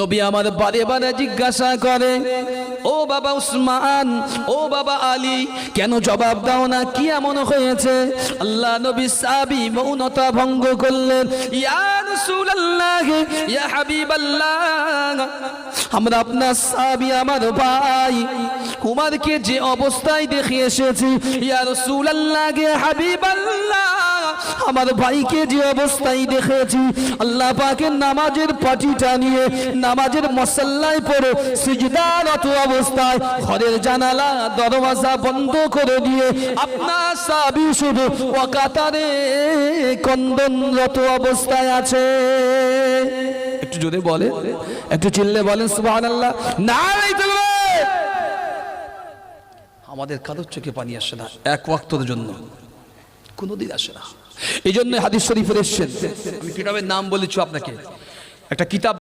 নবী আমার বারে বারে জিজ্ঞাসা করে, ও বাবা উসমান, ও বাবা আলী, কেন জবাব দাও না, কি এমন হয়েছে? আল্লাহ নবী সাহাবী মৌনতা ভঙ্গ করলেন। ইয়া রাসূলুল্লাহ, ইয়া হাবিবাল্লাহ, আমরা আপনার সাহাবী, আমার ভাই উমরকে যে অবস্থায় দেখে এসেছি, ইয়া রাসূলুল্লাহ, ইয়া হাবিবাল্লাহ, আমার ভাইকে যে অবস্থায় দেখেছি, আল্লাহ পাকের নামাজের পাটিটা নিয়ে নামাজের মুসাল্লায় পড়ে সিজদারত অবস্থায় ঘরের জানালা দরওয়াজা বন্ধ করে দিয়ে আপনার সাহাবী শুধু ওয়াকাতারে কন্দনরত অবস্থায় আছে। একটু জোরে বলে, একটু চিল্লে বলেন সুবহানাল্লাহ। নারে তাকবীর। আমাদের কারোর চোখে পানি আসে না এক ওয়াক্তের জন্য, কোনোদিন আসে না। এই জন্য হাদিস শরীফে এসেছে, আমি কিতাবের নাম বলেছি আপনাকে, একটা কিতাব